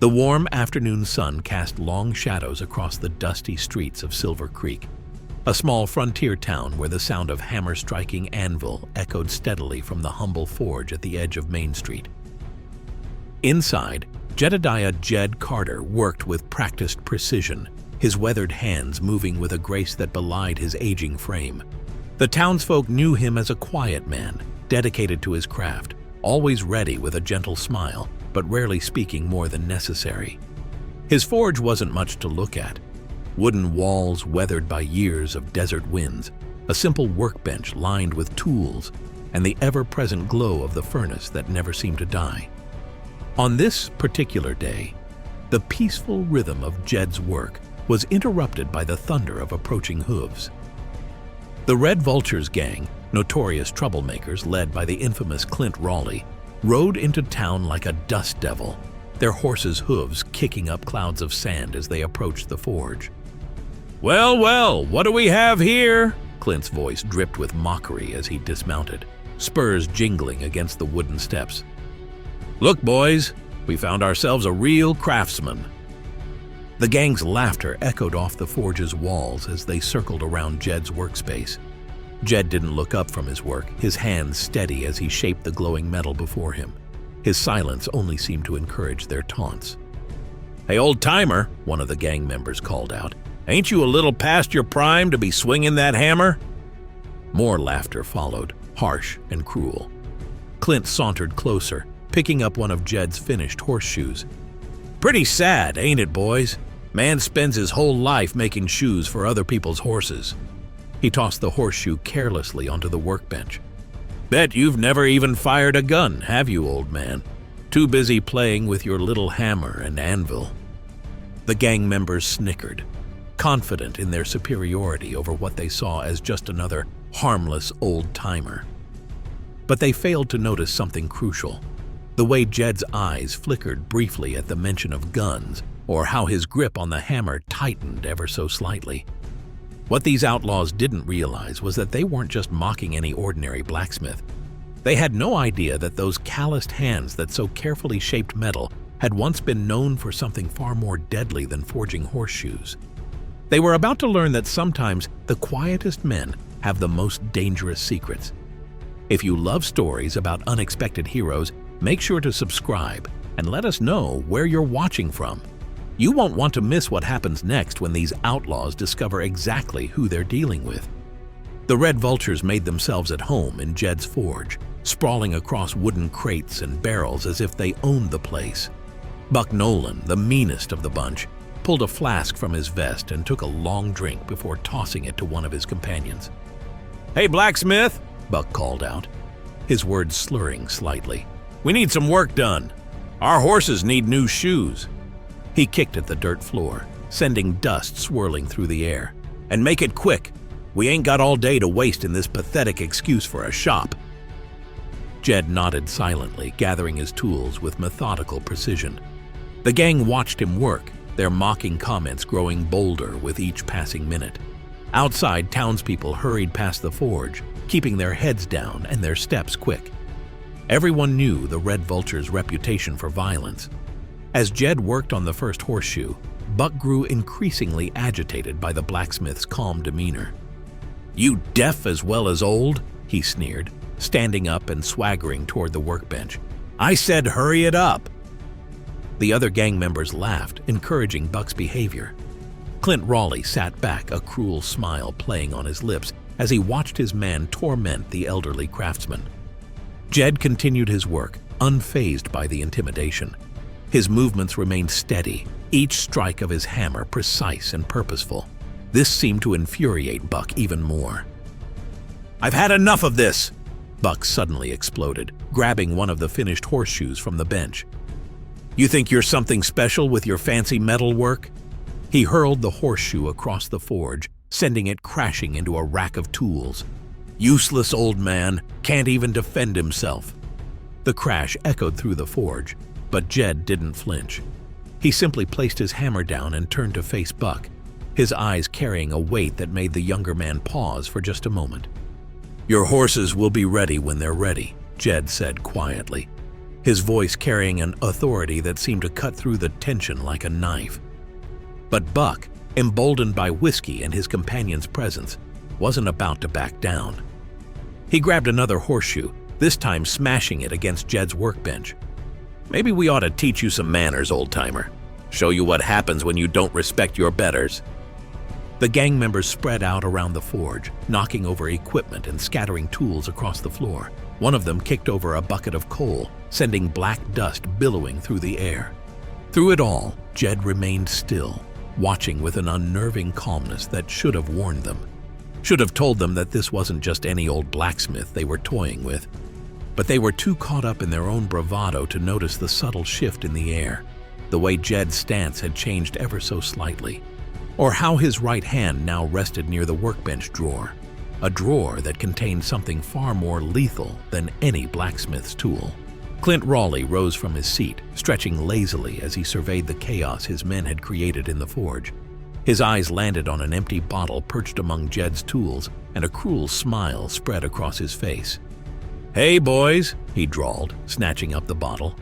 The warm afternoon sun cast long shadows across the dusty streets of Silver Creek, a small frontier town where the sound of hammer-striking anvil echoed steadily from the humble forge at the edge of Main Street. Inside, Jedediah "Jed" Carter worked with practiced precision, his weathered hands moving with a grace that belied his aging frame. The townsfolk knew him as a quiet man, dedicated to his craft, always ready with a gentle smile, but rarely speaking more than necessary. His forge wasn't much to look at. Wooden walls weathered by years of desert winds, a simple workbench lined with tools, and the ever-present glow of the furnace that never seemed to die. On this particular day, the peaceful rhythm of Jed's work was interrupted by the thunder of approaching hooves. The Red Vultures Gang, notorious troublemakers led by the infamous Clint Rawley, rode into town like a dust devil, their horses' hooves kicking up clouds of sand as they approached the forge. "Well, well, what do we have here?" Clint's voice dripped with mockery as he dismounted, spurs jingling against the wooden steps. "Look, boys, we found ourselves a real craftsman." The gang's laughter echoed off the forge's walls as they circled around Jed's workspace. Jed didn't look up from his work, his hands steady as he shaped the glowing metal before him. His silence only seemed to encourage their taunts. "Hey, old-timer," one of the gang members called out, "ain't you a little past your prime to be swinging that hammer?" More laughter followed, harsh and cruel. Clint sauntered closer, picking up one of Jed's finished horseshoes. "Pretty sad, ain't it, boys? Man spends his whole life making shoes for other people's horses." He tossed the horseshoe carelessly onto the workbench. "Bet you've never even fired a gun, have you, old man? Too busy playing with your little hammer and anvil." The gang members snickered, confident in their superiority over what they saw as just another harmless old-timer. But they failed to notice something crucial: the way Jed's eyes flickered briefly at the mention of guns, or how his grip on the hammer tightened ever so slightly. What these outlaws didn't realize was that they weren't just mocking any ordinary blacksmith. They had no idea that those calloused hands that so carefully shaped metal had once been known for something far more deadly than forging horseshoes. They were about to learn that sometimes the quietest men have the most dangerous secrets. If you love stories about unexpected heroes, make sure to subscribe and let us know where you're watching from. You won't want to miss what happens next when these outlaws discover exactly who they're dealing with. The Red Vultures made themselves at home in Jed's forge, sprawling across wooden crates and barrels as if they owned the place. Buck Nolan, the meanest of the bunch, pulled a flask from his vest and took a long drink before tossing it to one of his companions. "Hey, Blacksmith," Buck called out, his words slurring slightly. "We need some work done. Our horses need new shoes." He kicked at the dirt floor, sending dust swirling through the air. "And make it quick. We ain't got all day to waste in this pathetic excuse for a shop." Jed nodded silently, gathering his tools with methodical precision. The gang watched him work, their mocking comments growing bolder with each passing minute. Outside, townspeople hurried past the forge, keeping their heads down and their steps quick. Everyone knew the Red Vulture's reputation for violence. As Jed worked on the first horseshoe, Buck grew increasingly agitated by the blacksmith's calm demeanor. "You deaf as well as old?" he sneered, standing up and swaggering toward the workbench. "I said hurry it up!" The other gang members laughed, encouraging Buck's behavior. Clint Rawley sat back, a cruel smile playing on his lips as he watched his man torment the elderly craftsman. Jed continued his work, unfazed by the intimidation. His movements remained steady, each strike of his hammer precise and purposeful. This seemed to infuriate Buck even more. "I've had enough of this!" Buck suddenly exploded, grabbing one of the finished horseshoes from the bench. "You think you're something special with your fancy metal work?" He hurled the horseshoe across the forge, sending it crashing into a rack of tools. "Useless old man, can't even defend himself." The crash echoed through the forge, but Jed didn't flinch. He simply placed his hammer down and turned to face Buck, his eyes carrying a weight that made the younger man pause for just a moment. "Your horses will be ready when they're ready," Jed said quietly. his voice carrying an authority that seemed to cut through the tension like a knife. But Buck, emboldened by whiskey and his companion's presence, wasn't about to back down. He grabbed another horseshoe, this time smashing it against Jed's workbench. "Maybe we ought to teach you some manners, old-timer. Show you what happens when you don't respect your betters." The gang members spread out around the forge, knocking over equipment and scattering tools across the floor. One of them kicked over a bucket of coal, sending black dust billowing through the air. Through it all, Jed remained still, watching with an unnerving calmness that should have warned them. Should have told them that this wasn't just any old blacksmith they were toying with. But they were too caught up in their own bravado to notice the subtle shift in the air, the way Jed's stance had changed ever so slightly, or how his right hand now rested near the workbench drawer, a drawer that contained something far more lethal than any blacksmith's tool. Clint Rawley rose from his seat, stretching lazily as he surveyed the chaos his men had created in the forge. His eyes landed on an empty bottle perched among Jed's tools, and a cruel smile spread across his face. "Hey, boys," he drawled, snatching up the bottle.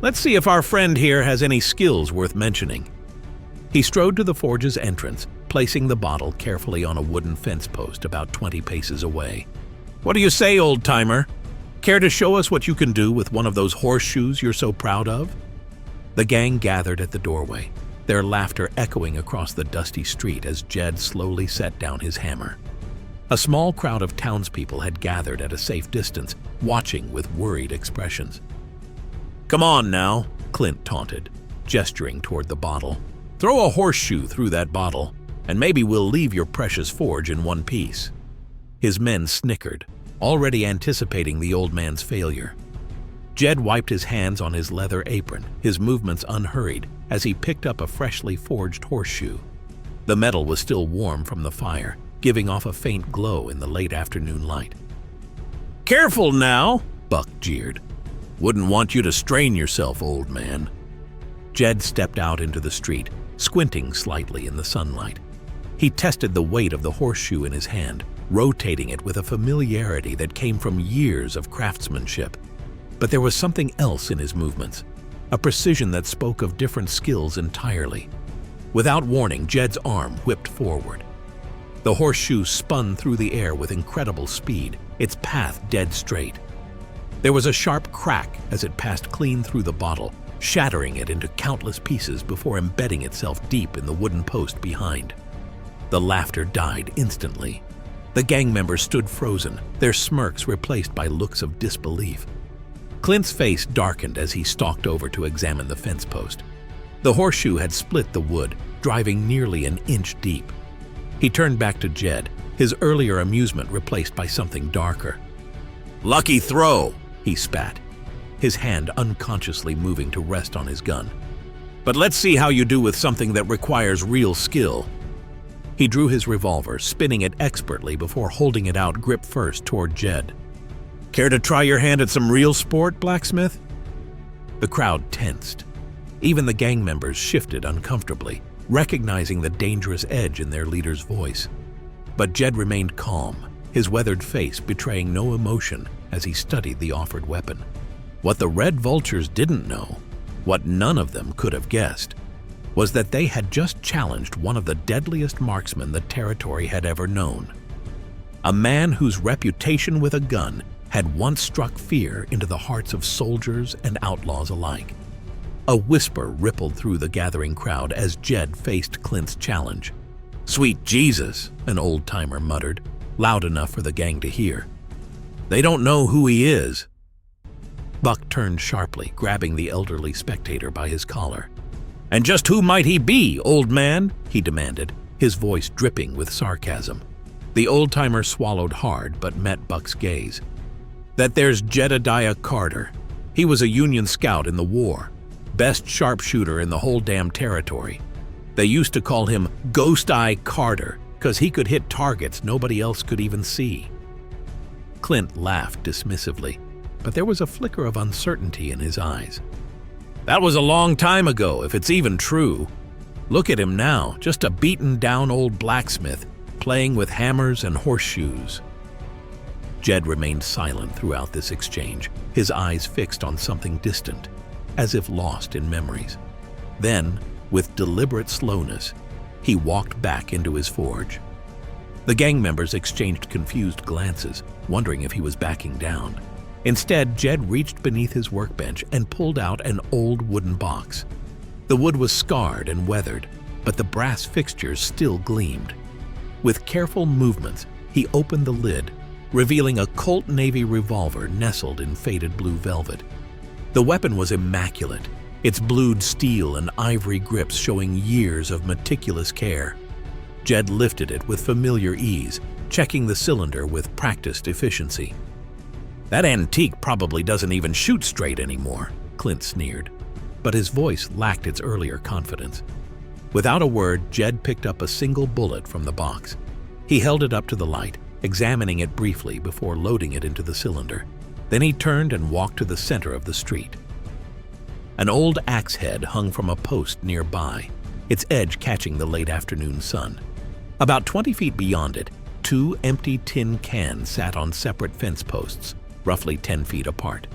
"Let's see if our friend here has any skills worth mentioning." He strode to the forge's entrance, placing the bottle carefully on a wooden fence post about 20 paces away. "What do you say, old-timer? Care to show us what you can do with one of those horseshoes you're so proud of?" The gang gathered at the doorway, their laughter echoing across the dusty street as Jed slowly set down his hammer. A small crowd of townspeople had gathered at a safe distance, watching with worried expressions. "Come on now," Clint taunted, gesturing toward the bottle. "Throw a horseshoe through that bottle, and maybe we'll leave your precious forge in one piece." His men snickered, already anticipating the old man's failure. Jed wiped his hands on his leather apron, his movements unhurried, as he picked up a freshly forged horseshoe. The metal was still warm from the fire, giving off a faint glow in the late afternoon light. "Careful now," Buck jeered. "Wouldn't want you to strain yourself, old man." Jed stepped out into the street, squinting slightly in the sunlight. He tested the weight of the horseshoe in his hand, rotating it with a familiarity that came from years of craftsmanship. But there was something else in his movements, a precision that spoke of different skills entirely. Without warning, Jed's arm whipped forward. The horseshoe spun through the air with incredible speed, its path dead straight. There was a sharp crack as it passed clean through the bottle, shattering it into countless pieces before embedding itself deep in the wooden post behind. The laughter died instantly. The gang members stood frozen, their smirks replaced by looks of disbelief. Clint's face darkened as he stalked over to examine the fence post. The horseshoe had split the wood, driving nearly an inch deep. He turned back to Jed, his earlier amusement replaced by something darker. "Lucky throw," he spat, his hand unconsciously moving to rest on his gun. "But let's see how you do with something that requires real skill." He drew his revolver, spinning it expertly before holding it out grip first toward Jed. "Care to try your hand at some real sport, Blacksmith?" The crowd tensed. Even the gang members shifted uncomfortably, recognizing the dangerous edge in their leader's voice. But Jed remained calm, his weathered face betraying no emotion as he studied the offered weapon. What the Red Vultures didn't know, what none of them could have guessed, was that they had just challenged one of the deadliest marksmen the territory had ever known. A man whose reputation with a gun had once struck fear into the hearts of soldiers and outlaws alike. A whisper rippled through the gathering crowd as Jed faced Clint's challenge. "Sweet Jesus," an old-timer muttered, loud enough for the gang to hear. "They don't know who he is." Buck turned sharply, grabbing the elderly spectator by his collar. "And just who might he be, old man?" he demanded, his voice dripping with sarcasm. The old-timer swallowed hard but met Buck's gaze. "That there's Jedediah Carter. He was a Union scout in the war. Best sharpshooter in the whole damn territory. They used to call him Ghost Eye Carter, 'cause he could hit targets nobody else could even see." Clint laughed dismissively, but there was a flicker of uncertainty in his eyes. "That was a long time ago, if it's even true. Look at him now, just a beaten-down old blacksmith, playing with hammers and horseshoes." Jed remained silent throughout this exchange, his eyes fixed on something distant, as if lost in memories. Then, with deliberate slowness, he walked back into his forge. The gang members exchanged confused glances, wondering if he was backing down. Instead, Jed reached beneath his workbench and pulled out an old wooden box. The wood was scarred and weathered, but the brass fixtures still gleamed. With careful movements, he opened the lid, revealing a Colt Navy revolver nestled in faded blue velvet. The weapon was immaculate, its blued steel and ivory grips showing years of meticulous care. Jed lifted it with familiar ease, checking the cylinder with practiced efficiency. "That antique probably doesn't even shoot straight anymore," Clint sneered, but his voice lacked its earlier confidence. Without a word, Jed picked up a single bullet from the box. He held it up to the light, examining it briefly before loading it into the cylinder. Then he turned and walked to the center of the street. An old axe head hung from a post nearby, its edge catching the late afternoon sun. About 20 feet beyond it, 2 empty tin cans sat on separate fence posts, roughly 10 feet apart.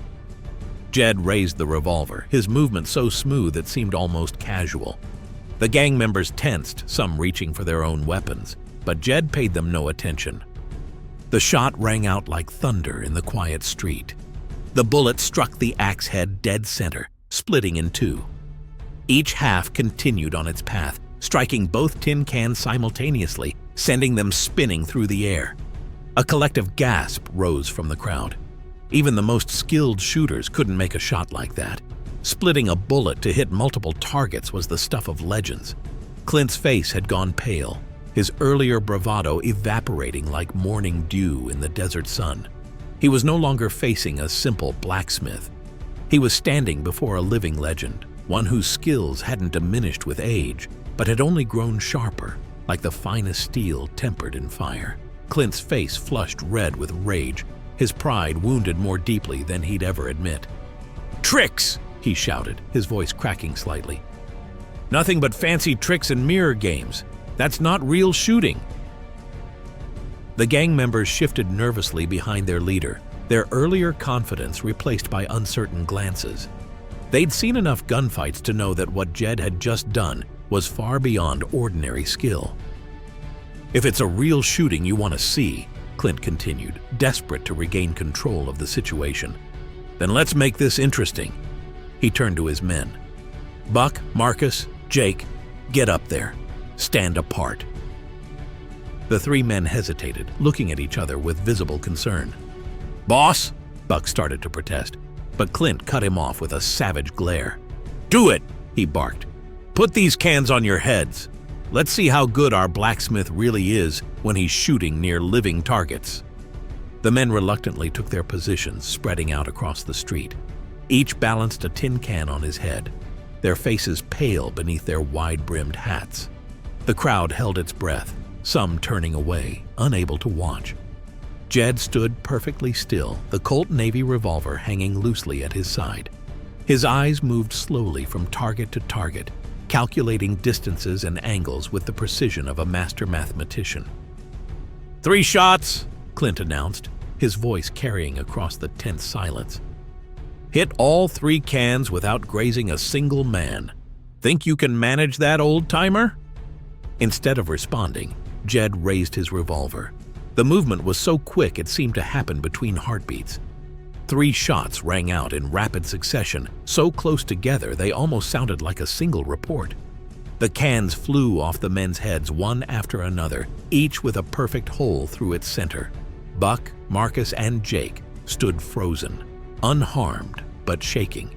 Jed raised the revolver, his movement so smooth it seemed almost casual. The gang members tensed, some reaching for their own weapons, but Jed paid them no attention. The shot rang out like thunder in the quiet street. The bullet struck the axe head dead center, splitting in two. Each half continued on its path, striking both tin cans simultaneously, sending them spinning through the air. A collective gasp rose from the crowd. Even the most skilled shooters couldn't make a shot like that. Splitting a bullet to hit multiple targets was the stuff of legends. Clint's face had gone pale, his earlier bravado evaporating like morning dew in the desert sun. He was no longer facing a simple blacksmith. He was standing before a living legend, one whose skills hadn't diminished with age, but had only grown sharper, like the finest steel tempered in fire. Clint's face flushed red with rage, his pride wounded more deeply than he'd ever admit. "Tricks!" he shouted, his voice cracking slightly. "Nothing but fancy tricks and mirror games. That's not real shooting." The gang members shifted nervously behind their leader, their earlier confidence replaced by uncertain glances. They'd seen enough gunfights to know that what Jed had just done was far beyond ordinary skill. "If it's a real shooting you want to see," Clint continued, desperate to regain control of the situation, "then let's make this interesting." He turned to his men. "Buck, Marcus, Jake, get up there. Stand apart." The 3 men hesitated, looking at each other with visible concern. "Boss," Buck started to protest, but Clint cut him off with a savage glare. "Do it," he barked. "Put these cans on your heads. Let's see how good our blacksmith really is when he's shooting near living targets." The men reluctantly took their positions, spreading out across the street. Each balanced a tin can on his head, their faces pale beneath their wide-brimmed hats. The crowd held its breath, some turning away, unable to watch. Jed stood perfectly still, the Colt Navy revolver hanging loosely at his side. His eyes moved slowly from target to target, calculating distances and angles with the precision of a master mathematician. "3 shots," Clint announced, his voice carrying across the tense silence. "Hit all 3 cans without grazing a single man. Think you can manage that, old-timer?" Instead of responding, Jed raised his revolver. The movement was so quick it seemed to happen between heartbeats. 3 shots rang out in rapid succession, so close together they almost sounded like a single report. The cans flew off the men's heads one after another, each with a perfect hole through its center. Buck, Marcus, and Jake stood frozen, unharmed but shaking,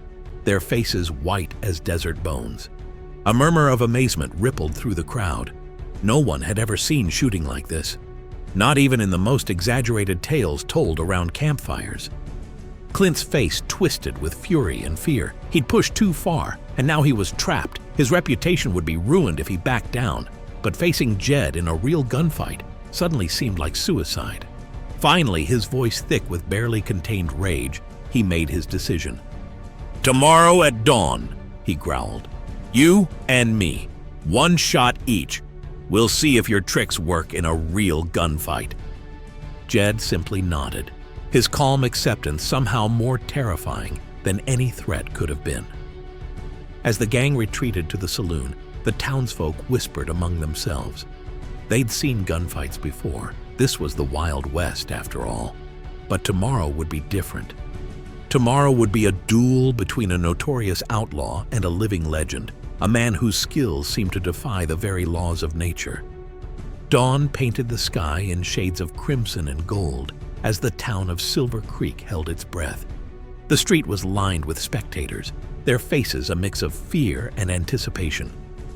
their faces white as desert bones. A murmur of amazement rippled through the crowd. No one had ever seen shooting like this, not even in the most exaggerated tales told around campfires. Clint's face twisted with fury and fear. He'd pushed too far, and now he was trapped. His reputation would be ruined if he backed down, but facing Jed in a real gunfight suddenly seemed like suicide. Finally, his voice thick with barely contained rage, he made his decision. "Tomorrow at dawn," he growled. "You and me, 1 shot each. We'll see if your tricks work in a real gunfight." Jed simply nodded, his calm acceptance somehow more terrifying than any threat could have been. As the gang retreated to the saloon, the townsfolk whispered among themselves. They'd seen gunfights before. This was the Wild West, after all. But tomorrow would be different. Tomorrow would be a duel between a notorious outlaw and a living legend, a man whose skills seemed to defy the very laws of nature. Dawn painted the sky in shades of crimson and gold as the town of Silver Creek held its breath. The street was lined with spectators, their faces a mix of fear and anticipation.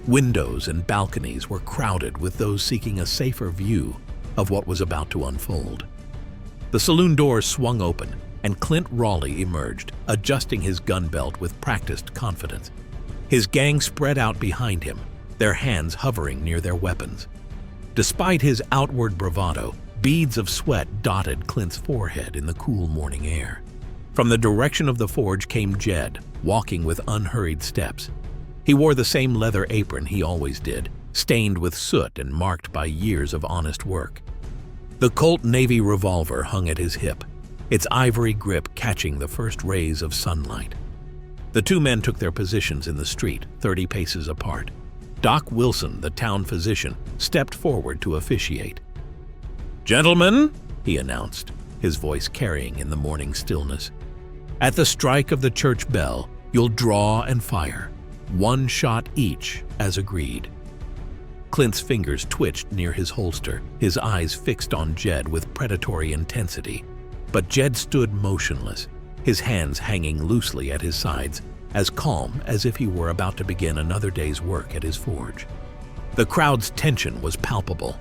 Windows and balconies were crowded with those seeking a safer view of what was about to unfold. The saloon doors swung open, and Clint Rawley emerged, adjusting his gun belt with practiced confidence. His gang spread out behind him, their hands hovering near their weapons. Despite his outward bravado, beads of sweat dotted Clint's forehead in the cool morning air. From the direction of the forge came Jed, walking with unhurried steps. He wore the same leather apron he always did, stained with soot and marked by years of honest work. The Colt Navy revolver hung at his hip, its ivory grip catching the first rays of sunlight. The two men took their positions in the street, 30 paces apart. Doc Wilson, the town physician, stepped forward to officiate. "Gentlemen," he announced, his voice carrying in the morning stillness, "at the strike of the church bell, you'll draw and fire. 1 shot each, as agreed." Clint's fingers twitched near his holster, his eyes fixed on Jed with predatory intensity. But Jed stood motionless, his hands hanging loosely at his sides, as calm as if he were about to begin another day's work at his forge. The crowd's tension was palpable.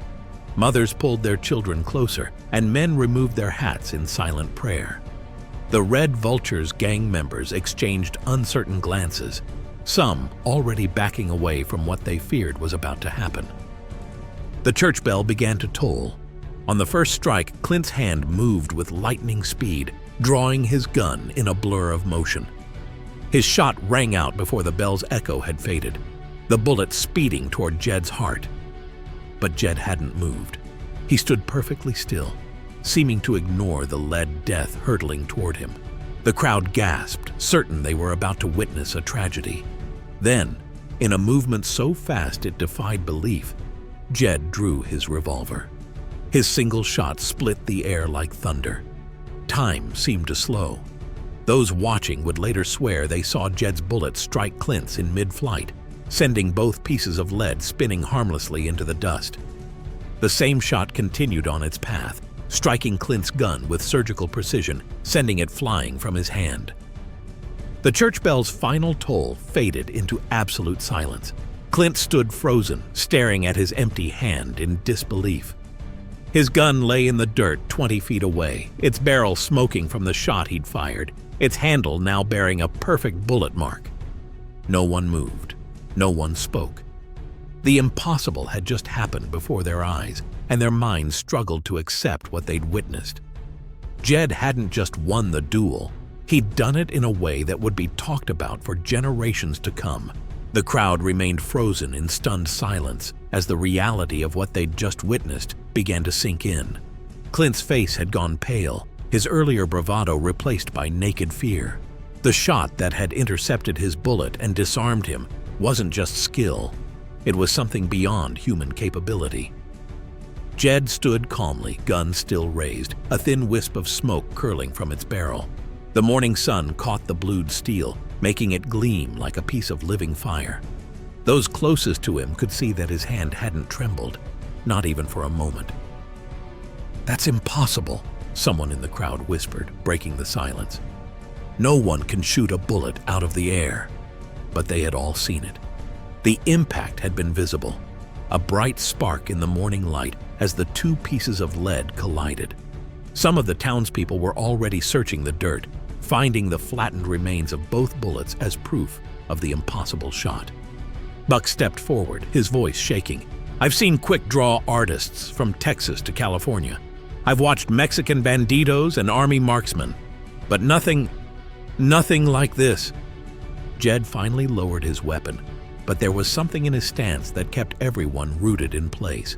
Mothers pulled their children closer, and men removed their hats in silent prayer. The Red Vultures Gang members exchanged uncertain glances, some already backing away from what they feared was about to happen. The church bell began to toll. On the first strike, Clint's hand moved with lightning speed, drawing his gun in a blur of motion. His shot rang out before the bell's echo had faded, the bullet speeding toward Jed's heart. But Jed hadn't moved. He stood perfectly still, seeming to ignore the lead death hurtling toward him. The crowd gasped, certain they were about to witness a tragedy. Then, in a movement so fast it defied belief, Jed drew his revolver. His single shot split the air like thunder. Time seemed to slow. Those watching would later swear they saw Jed's bullet strike Clint's in mid-flight, sending both pieces of lead spinning harmlessly into the dust. The same shot continued on its path, striking Clint's gun with surgical precision, sending it flying from his hand. The church bell's final toll faded into absolute silence. Clint stood frozen, staring at his empty hand in disbelief. His gun lay in the dirt 20 feet away, its barrel smoking from the shot he'd fired, its handle now bearing a perfect bullet mark. No one moved. No one spoke. The impossible had just happened before their eyes, and their minds struggled to accept what they'd witnessed. Jed hadn't just won the duel. He'd done it in a way that would be talked about for generations to come. The crowd remained frozen in stunned silence as the reality of what they'd just witnessed began to sink in. Clint's face had gone pale, his earlier bravado replaced by naked fear. The shot that had intercepted his bullet and disarmed him wasn't just skill. It was something beyond human capability. Jed stood calmly, gun still raised, a thin wisp of smoke curling from its barrel. The morning sun caught the blued steel, making it gleam like a piece of living fire. Those closest to him could see that his hand hadn't trembled, not even for a moment. "That's impossible," someone in the crowd whispered, breaking the silence. "No one can shoot a bullet out of the air." But they had all seen it. The impact had been visible, a bright spark in the morning light as the two pieces of lead collided. Some of the townspeople were already searching the dirt, finding the flattened remains of both bullets as proof of the impossible shot. Buck stepped forward, his voice shaking. "I've seen quick-draw artists from Texas to California. I've watched Mexican banditos and army marksmen, but nothing like this." Jed finally lowered his weapon, but there was something in his stance that kept everyone rooted in place.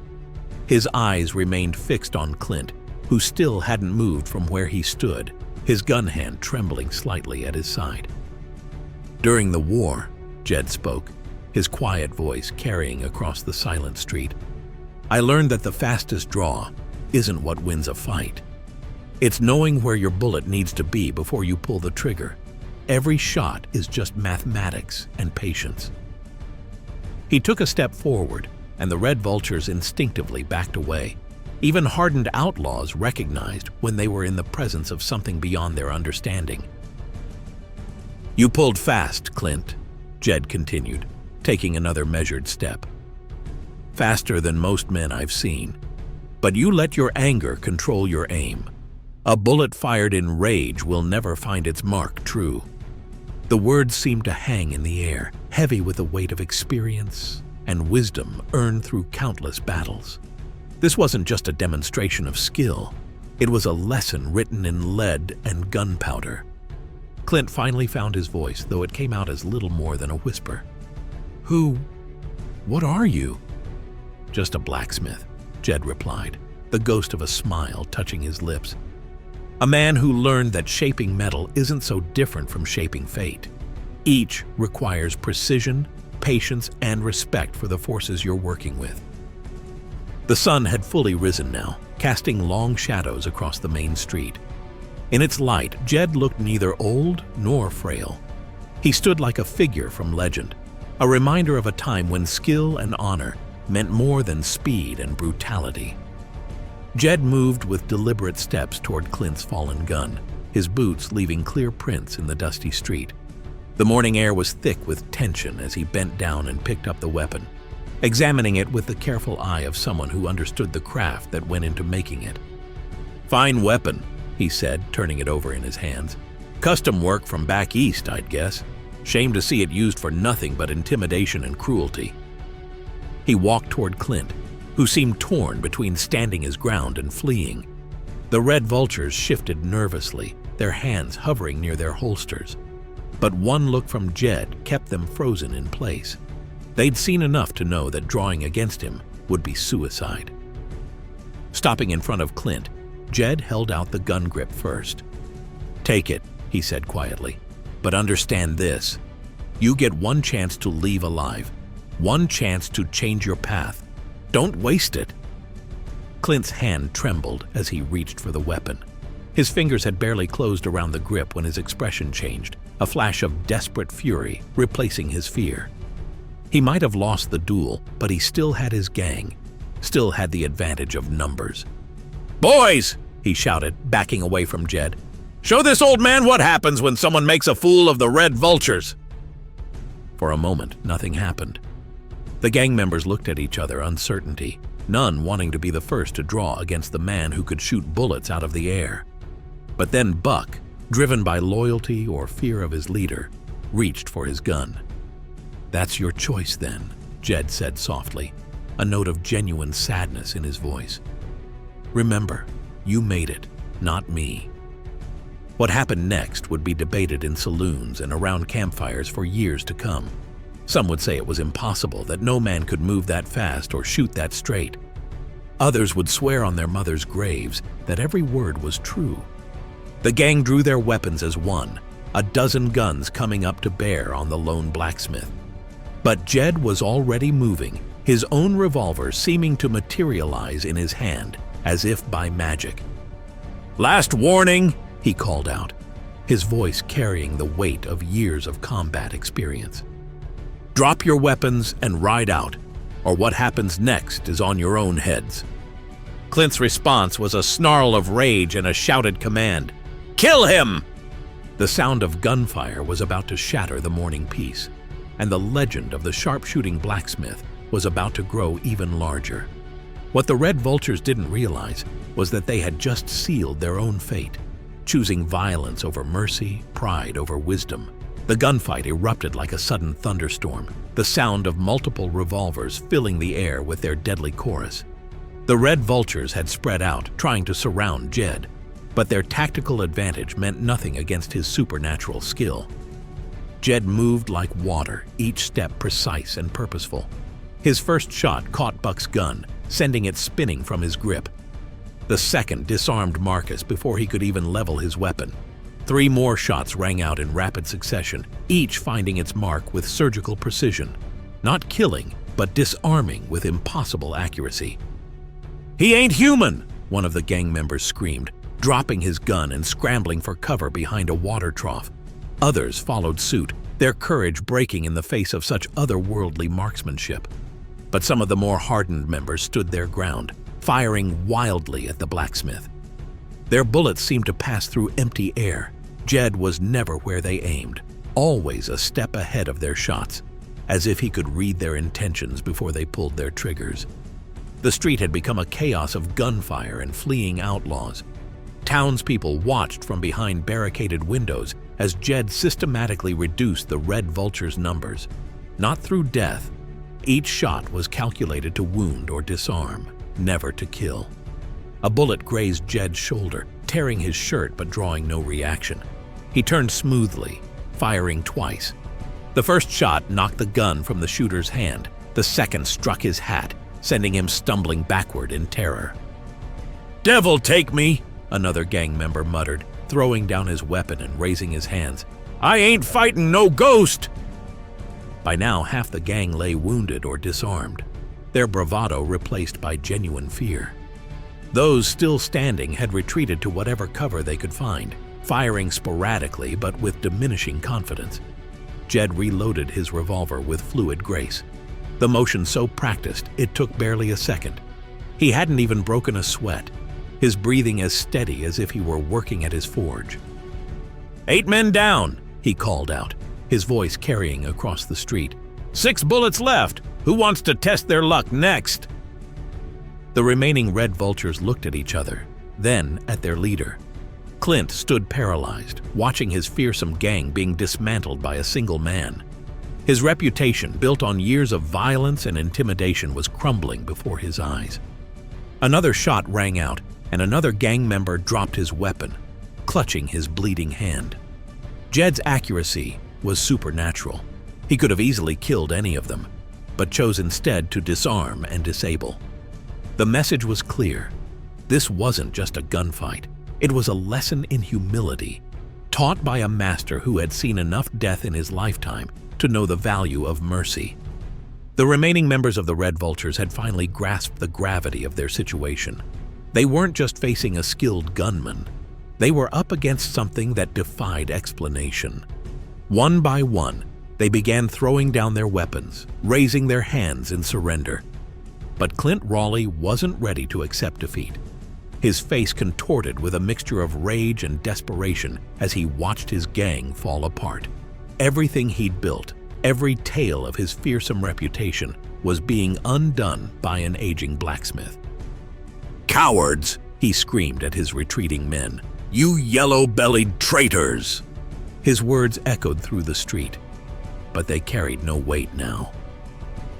His eyes remained fixed on Clint, who still hadn't moved from where he stood, his gun hand trembling slightly at his side. "During the war," Jed spoke, his quiet voice carrying across the silent street, "I learned that the fastest draw isn't what wins a fight. It's knowing where your bullet needs to be before you pull the trigger. Every shot is just mathematics and patience." He took a step forward, and the Red Vultures instinctively backed away. Even hardened outlaws recognized when they were in the presence of something beyond their understanding. "You pulled fast, Clint," Jed continued, taking another measured step. "Faster than most men I've seen. But you let your anger control your aim. A bullet fired in rage will never find its mark true." The words seemed to hang in the air, heavy with the weight of experience and wisdom earned through countless battles. This wasn't just a demonstration of skill. It was a lesson written in lead and gunpowder. Clint finally found his voice, though it came out as little more than a whisper. What are you?" "Just a blacksmith," Jed replied, the ghost of a smile touching his lips. "A man who learned that shaping metal isn't so different from shaping fate. Each requires precision, patience, and respect for the forces you're working with." The sun had fully risen now, casting long shadows across the main street. In its light, Jed looked neither old nor frail. He stood like a figure from legend, a reminder of a time when skill and honor meant more than speed and brutality. Jed moved with deliberate steps toward Clint's fallen gun, his boots leaving clear prints in the dusty street. The morning air was thick with tension as he bent down and picked up the weapon, examining it with the careful eye of someone who understood the craft that went into making it. "Fine weapon," he said, turning it over in his hands. "Custom work from back east, I'd guess. Shame to see it used for nothing but intimidation and cruelty." He walked toward Clint, who seemed torn between standing his ground and fleeing. The Red Vultures shifted nervously, their hands hovering near their holsters. But one look from Jed kept them frozen in place. They'd seen enough to know that drawing against him would be suicide. Stopping in front of Clint, Jed held out the gun grip first. "Take it," he said quietly, "but understand this. You get one chance to leave alive, one chance to change your path. Don't waste it." Clint's hand trembled as he reached for the weapon. His fingers had barely closed around the grip when his expression changed, a flash of desperate fury replacing his fear. He might have lost the duel, but he still had his gang, still had the advantage of numbers. "Boys!" he shouted, backing away from Jed. "Show this old man what happens when someone makes a fool of the Red Vultures!" For a moment, nothing happened. The gang members looked at each other, uncertainty, none wanting to be the first to draw against the man who could shoot bullets out of the air. But then Buck, driven by loyalty or fear of his leader, reached for his gun. "That's your choice then," Jed said softly, a note of genuine sadness in his voice. "Remember, you made it, not me." What happened next would be debated in saloons and around campfires for years to come. Some would say it was impossible, that no man could move that fast or shoot that straight. Others would swear on their mothers' graves that every word was true. The gang drew their weapons as one, a dozen guns coming up to bear on the lone blacksmith. But Jed was already moving, his own revolver seeming to materialize in his hand, as if by magic. "Last warning!" he called out, his voice carrying the weight of years of combat experience. "Drop your weapons and ride out, or what happens next is on your own heads." Clint's response was a snarl of rage and a shouted command. "Kill him!" The sound of gunfire was about to shatter the morning peace, and the legend of the sharpshooting blacksmith was about to grow even larger. What the Red Vultures didn't realize was that they had just sealed their own fate, choosing violence over mercy, pride over wisdom. The gunfight erupted like a sudden thunderstorm, the sound of multiple revolvers filling the air with their deadly chorus. The Red Vultures had spread out, trying to surround Jed, but their tactical advantage meant nothing against his supernatural skill. Jed moved like water, each step precise and purposeful. His first shot caught Buck's gun, sending it spinning from his grip. The second disarmed Marcus before he could even level his weapon. 3 more shots rang out in rapid succession, each finding its mark with surgical precision. Not killing, but disarming with impossible accuracy. "He ain't human!" one of the gang members screamed, dropping his gun and scrambling for cover behind a water trough. Others followed suit, their courage breaking in the face of such otherworldly marksmanship. But some of the more hardened members stood their ground, firing wildly at the blacksmith. Their bullets seemed to pass through empty air. Jed was never where they aimed, always a step ahead of their shots, as if he could read their intentions before they pulled their triggers. The street had become a chaos of gunfire and fleeing outlaws. Townspeople watched from behind barricaded windows as Jed systematically reduced the Red Vultures' numbers. Not through death. Each shot was calculated to wound or disarm, never to kill. A bullet grazed Jed's shoulder, tearing his shirt but drawing no reaction. He turned smoothly, firing twice. The first shot knocked the gun from the shooter's hand. The second struck his hat, sending him stumbling backward in terror. "Devil take me!" another gang member muttered, throwing down his weapon and raising his hands. "I ain't fighting no ghost!" By now, half the gang lay wounded or disarmed, their bravado replaced by genuine fear. Those still standing had retreated to whatever cover they could find, firing sporadically but with diminishing confidence. Jed reloaded his revolver with fluid grace. The motion so practiced, it took barely a second. He hadn't even broken a sweat, his breathing as steady as if he were working at his forge. "8 men down," he called out, his voice carrying across the street. "6 bullets left. Who wants to test their luck next?" The remaining Red Vultures looked at each other, then at their leader. Clint stood paralyzed, watching his fearsome gang being dismantled by a single man. His reputation, built on years of violence and intimidation, was crumbling before his eyes. Another shot rang out, and another gang member dropped his weapon, clutching his bleeding hand. Jed's accuracy was supernatural. He could have easily killed any of them, but chose instead to disarm and disable. The message was clear. This wasn't just a gunfight. It was a lesson in humility, taught by a master who had seen enough death in his lifetime to know the value of mercy. The remaining members of the Red Vultures had finally grasped the gravity of their situation. They weren't just facing a skilled gunman. They were up against something that defied explanation. One by one, they began throwing down their weapons, raising their hands in surrender. But Clint Rawley wasn't ready to accept defeat. His face contorted with a mixture of rage and desperation as he watched his gang fall apart. Everything he'd built, every tale of his fearsome reputation, was being undone by an aging blacksmith. "Cowards!" he screamed at his retreating men. "You yellow-bellied traitors!" His words echoed through the street, but they carried no weight now.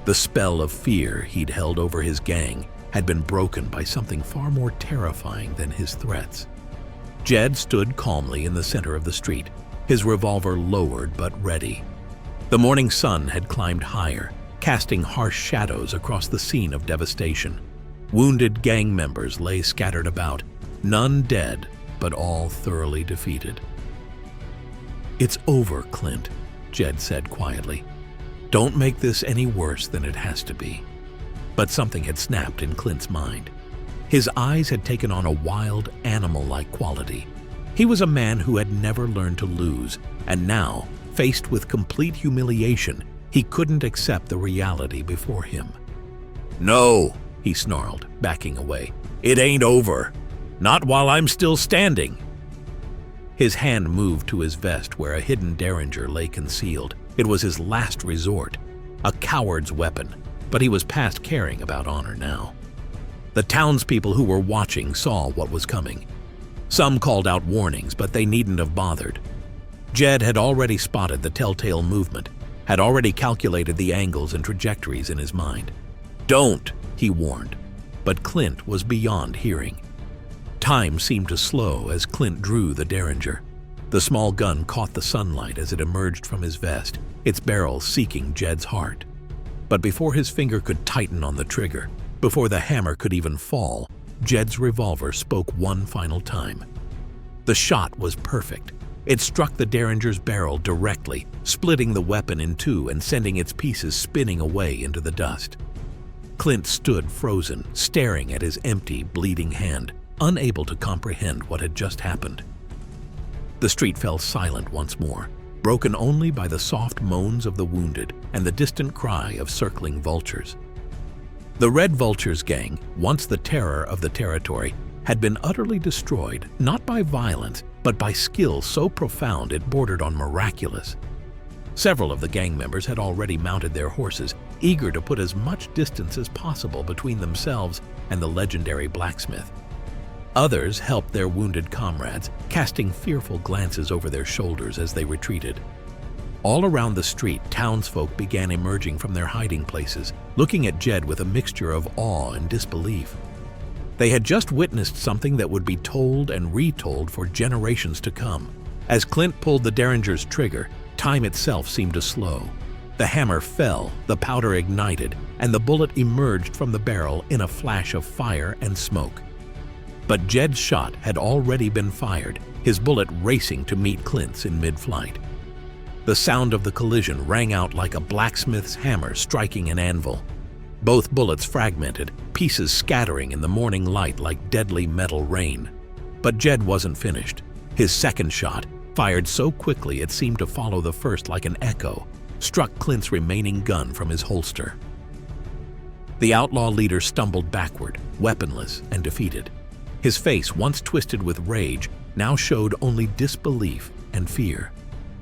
The spell of fear he'd held over his gang had been broken by something far more terrifying than his threats. Jed stood calmly in the center of the street, his revolver lowered but ready. The morning sun had climbed higher, casting harsh shadows across the scene of devastation. Wounded gang members lay scattered about, none dead, but all thoroughly defeated. "It's over, Clint," Jed said quietly. "Don't make this any worse than it has to be." But something had snapped in Clint's mind. His eyes had taken on a wild, animal-like quality. He was a man who had never learned to lose, and now, faced with complete humiliation, he couldn't accept the reality before him. "No," he snarled, backing away. "It ain't over. Not while I'm still standing." His hand moved to his vest where a hidden derringer lay concealed. It was his last resort, a coward's weapon, but he was past caring about honor now. The townspeople who were watching saw what was coming. Some called out warnings, but they needn't have bothered. Jed had already spotted the telltale movement, had already calculated the angles and trajectories in his mind. "Don't," he warned, but Clint was beyond hearing. Time seemed to slow as Clint drew the derringer. The small gun caught the sunlight as it emerged from his vest, its barrel seeking Jed's heart. But before his finger could tighten on the trigger, before the hammer could even fall, Jed's revolver spoke one final time. The shot was perfect. It struck the Derringer's barrel directly, splitting the weapon in two and sending its pieces spinning away into the dust. Clint stood frozen, staring at his empty, bleeding hand, unable to comprehend what had just happened. The street fell silent once more, broken only by the soft moans of the wounded and the distant cry of circling vultures. The Red Vultures Gang, once the terror of the territory, had been utterly destroyed, not by violence, but by skill so profound it bordered on miraculous. Several of the gang members had already mounted their horses, eager to put as much distance as possible between themselves and the legendary Blacksmith. Others helped their wounded comrades, casting fearful glances over their shoulders as they retreated. All around the street, townsfolk began emerging from their hiding places, looking at Jed with a mixture of awe and disbelief. They had just witnessed something that would be told and retold for generations to come. As Clint pulled the Derringer's trigger, time itself seemed to slow. The hammer fell, the powder ignited, and the bullet emerged from the barrel in a flash of fire and smoke. But Jed's shot had already been fired, his bullet racing to meet Clint's in mid-flight. The sound of the collision rang out like a blacksmith's hammer striking an anvil. Both bullets fragmented, pieces scattering in the morning light like deadly metal rain. But Jed wasn't finished. His second shot, fired so quickly it seemed to follow the first like an echo, struck Clint's remaining gun from his holster. The outlaw leader stumbled backward, weaponless and defeated. His face, once twisted with rage, now showed only disbelief and fear.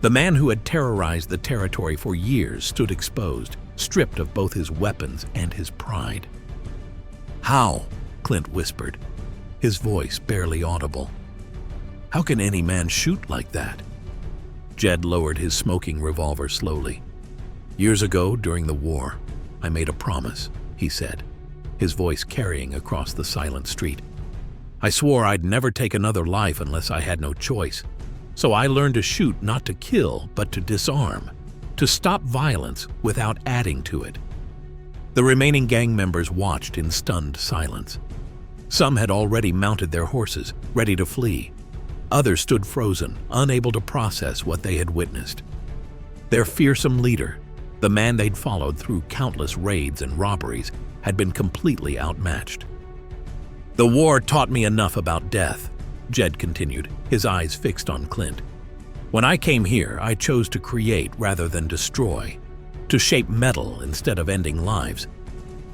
The man who had terrorized the territory for years stood exposed, stripped of both his weapons and his pride. "How?" Clint whispered, his voice barely audible. "How can any man shoot like that?" Jed lowered his smoking revolver slowly. "Years ago, during the war, I made a promise," he said, his voice carrying across the silent street. "I swore I'd never take another life unless I had no choice. So I learned to shoot not to kill, but to disarm, to stop violence without adding to it." The remaining gang members watched in stunned silence. Some had already mounted their horses, ready to flee. Others stood frozen, unable to process what they had witnessed. Their fearsome leader, the man they'd followed through countless raids and robberies, had been completely outmatched. "The war taught me enough about death," Jed continued, his eyes fixed on Clint. "When I came here, I chose to create rather than destroy, to shape metal instead of ending lives.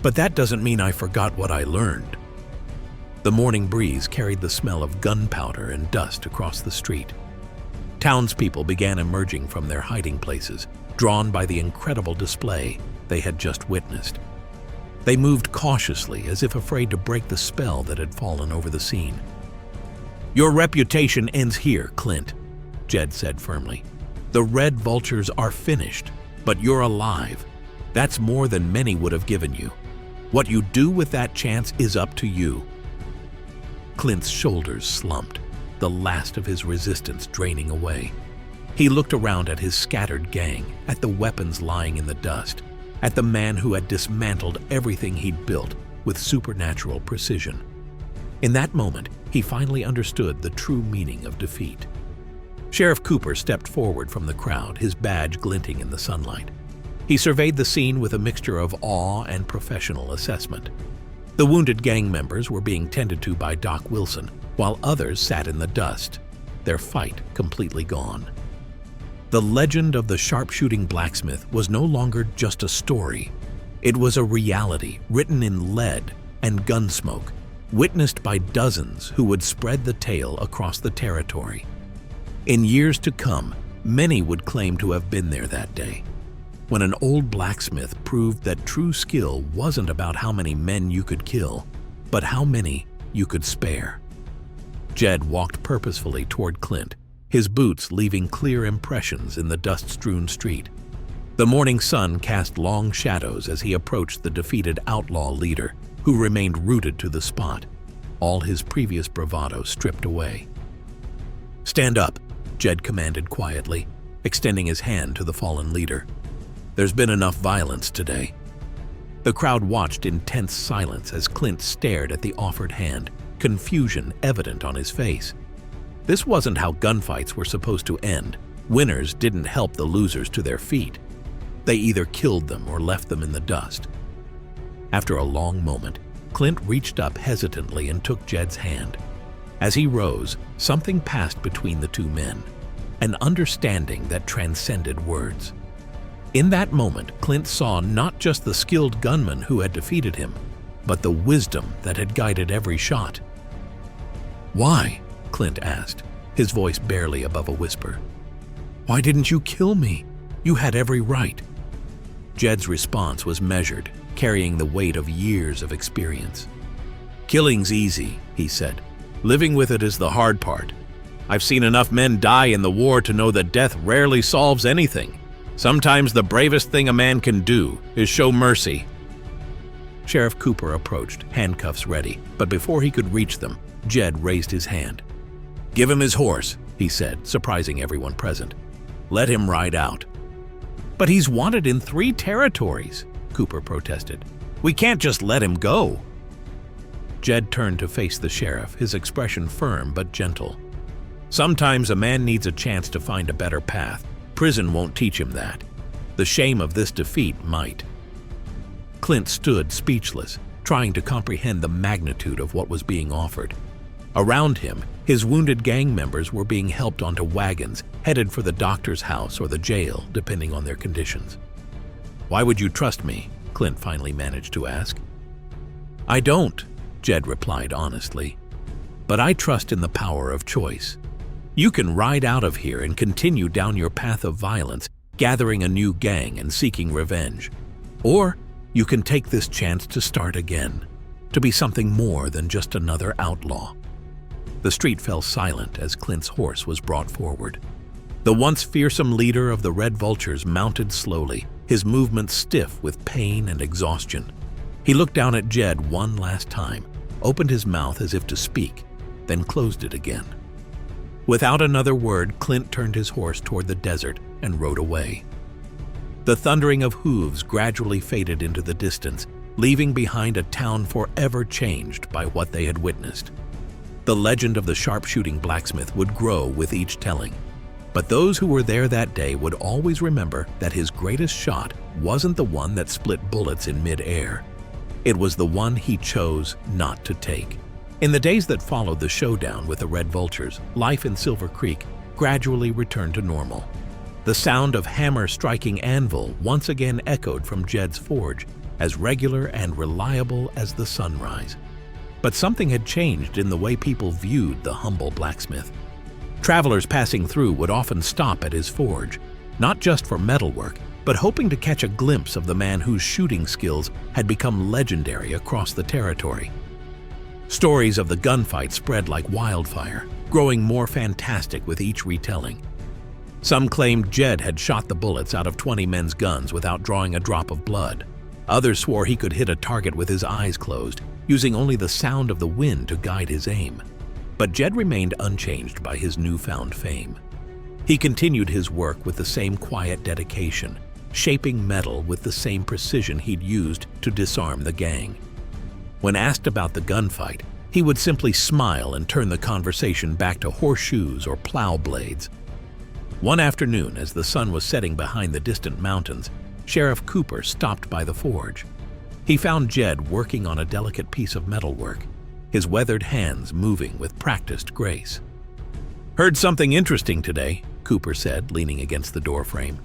But that doesn't mean I forgot what I learned." The morning breeze carried the smell of gunpowder and dust across the street. Townspeople began emerging from their hiding places, drawn by the incredible display they had just witnessed. They moved cautiously, as if afraid to break the spell that had fallen over the scene. "Your reputation ends here, Clint," Jed said firmly. "The Red Vultures are finished, but you're alive. That's more than many would have given you. What you do with that chance is up to you." Clint's shoulders slumped, the last of his resistance draining away. He looked around at his scattered gang, at the weapons lying in the dust, at the man who had dismantled everything he'd built with supernatural precision. In that moment, he finally understood the true meaning of defeat. Sheriff Cooper stepped forward from the crowd, his badge glinting in the sunlight. He surveyed the scene with a mixture of awe and professional assessment. The wounded gang members were being tended to by Doc Wilson, while others sat in the dust, their fight completely gone. The legend of the sharpshooting blacksmith was no longer just a story. It was a reality written in lead and gunsmoke, witnessed by dozens who would spread the tale across the territory. In years to come, many would claim to have been there that day, when an old blacksmith proved that true skill wasn't about how many men you could kill, but how many you could spare. Jed walked purposefully toward Clint, his boots leaving clear impressions in the dust-strewn street. The morning sun cast long shadows as he approached the defeated outlaw leader, who remained rooted to the spot, all his previous bravado stripped away. "Stand up," Jed commanded quietly, extending his hand to the fallen leader. "There's been enough violence today." The crowd watched in tense silence as Clint stared at the offered hand, confusion evident on his face. This wasn't how gunfights were supposed to end. Winners didn't help the losers to their feet. They either killed them or left them in the dust. After a long moment, Clint reached up hesitantly and took Jed's hand. As he rose, something passed between the two men, an understanding that transcended words. In that moment, Clint saw not just the skilled gunman who had defeated him, but the wisdom that had guided every shot. "Why?" Clint asked, his voice barely above a whisper. "Why didn't you kill me? You had every right." Jed's response was measured, carrying the weight of years of experience. "Killing's easy," he said. "Living with it is the hard part. I've seen enough men die in the war to know that death rarely solves anything. Sometimes the bravest thing a man can do is show mercy." Sheriff Cooper approached, handcuffs ready, but before he could reach them, Jed raised his hand. "Give him his horse," he said, surprising everyone present. "Let him ride out." "But he's wanted in 3 territories," Cooper protested. "We can't just let him go." Jed turned to face the sheriff, his expression firm but gentle. "Sometimes a man needs a chance to find a better path. Prison won't teach him that. The shame of this defeat might." Clint stood speechless, trying to comprehend the magnitude of what was being offered. Around him, his wounded gang members were being helped onto wagons, headed for the doctor's house or the jail, depending on their conditions. "Why would you trust me?" Clint finally managed to ask. "I don't," Jed replied honestly. "But I trust in the power of choice. You can ride out of here and continue down your path of violence, gathering a new gang and seeking revenge. Or you can take this chance to start again, to be something more than just another outlaw." The street fell silent as Clint's horse was brought forward. The once fearsome leader of the Red Vultures mounted slowly, his movements stiff with pain and exhaustion. He looked down at Jed one last time, opened his mouth as if to speak, then closed it again. Without another word, Clint turned his horse toward the desert and rode away. The thundering of hooves gradually faded into the distance, leaving behind a town forever changed by what they had witnessed. The legend of the sharpshooting blacksmith would grow with each telling, but those who were there that day would always remember that his greatest shot wasn't the one that split bullets in mid-air. It was the one he chose not to take. In the days that followed the showdown with the Red Vultures, life in Silver Creek gradually returned to normal. The sound of hammer striking anvil once again echoed from Jed's forge, as regular and reliable as the sunrise. But something had changed in the way people viewed the humble blacksmith. Travelers passing through would often stop at his forge, not just for metalwork, but hoping to catch a glimpse of the man whose shooting skills had become legendary across the territory. Stories of the gunfight spread like wildfire, growing more fantastic with each retelling. Some claimed Jed had shot the bullets out of 20 men's guns without drawing a drop of blood. Others swore he could hit a target with his eyes closed, using only the sound of the wind to guide his aim. But Jed remained unchanged by his newfound fame. He continued his work with the same quiet dedication, shaping metal with the same precision he'd used to disarm the gang. When asked about the gunfight, he would simply smile and turn the conversation back to horseshoes or plow blades. One afternoon, as the sun was setting behind the distant mountains, Sheriff Cooper stopped by the forge. He found Jed working on a delicate piece of metalwork, his weathered hands moving with practiced grace. "Heard something interesting today," Cooper said, leaning against the doorframe.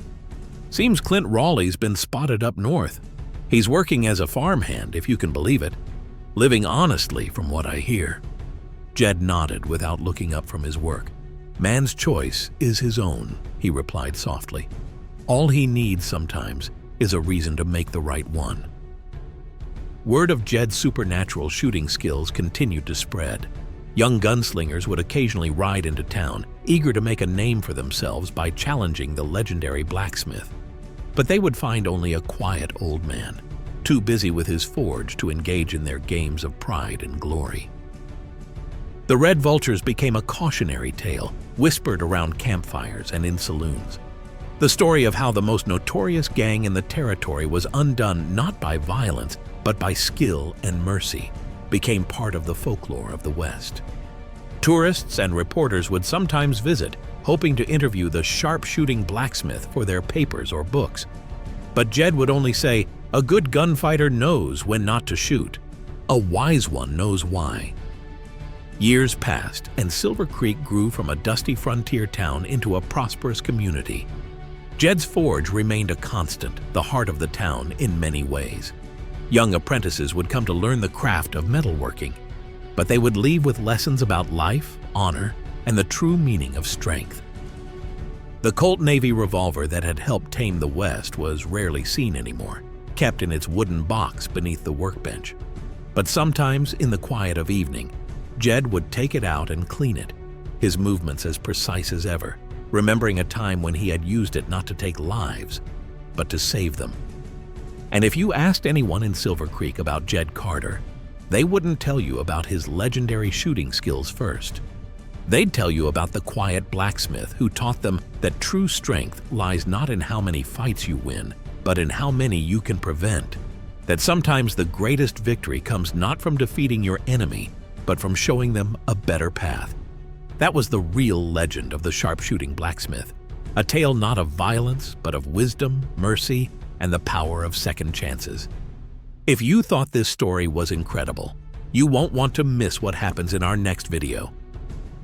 "Seems Clint Rawley's been spotted up north. He's working as a farmhand, if you can believe it. Living honestly, from what I hear." Jed nodded without looking up from his work. "Man's choice is his own," he replied softly. "All he needs sometimes is a reason to make the right one." Word of Jed's supernatural shooting skills continued to spread. Young gunslingers would occasionally ride into town, eager to make a name for themselves by challenging the legendary blacksmith. But they would find only a quiet old man, too busy with his forge to engage in their games of pride and glory. The Red Vultures became a cautionary tale, whispered around campfires and in saloons. The story of how the most notorious gang in the territory was undone not by violence, but by skill and mercy, became part of the folklore of the West. Tourists and reporters would sometimes visit, hoping to interview the sharpshooting blacksmith for their papers or books. But Jed would only say, "A good gunfighter knows when not to shoot. A wise one knows why." Years passed, and Silver Creek grew from a dusty frontier town into a prosperous community. Jed's Forge remained a constant, the heart of the town in many ways. Young apprentices would come to learn the craft of metalworking, but they would leave with lessons about life, honor, and the true meaning of strength. The Colt Navy revolver that had helped tame the West was rarely seen anymore, kept in its wooden box beneath the workbench. But sometimes, in the quiet of evening, Jed would take it out and clean it, his movements as precise as ever, remembering a time when he had used it not to take lives, but to save them. And if you asked anyone in Silver Creek about Jed Carter, they wouldn't tell you about his legendary shooting skills first. They'd tell you about the quiet blacksmith who taught them that true strength lies not in how many fights you win, but in how many you can prevent. That sometimes the greatest victory comes not from defeating your enemy, but from showing them a better path. That was the real legend of the sharpshooting blacksmith, a tale not of violence, but of wisdom, mercy, and the power of second chances. If you thought this story was incredible, you won't want to miss what happens in our next video.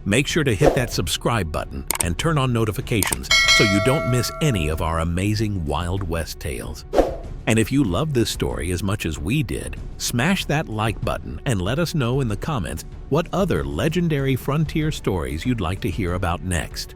Make sure to hit that subscribe button and turn on notifications so you don't miss any of our amazing Wild West tales. And if you love this story as much as we did, smash that like button and let us know in the comments what other legendary frontier stories you'd like to hear about next.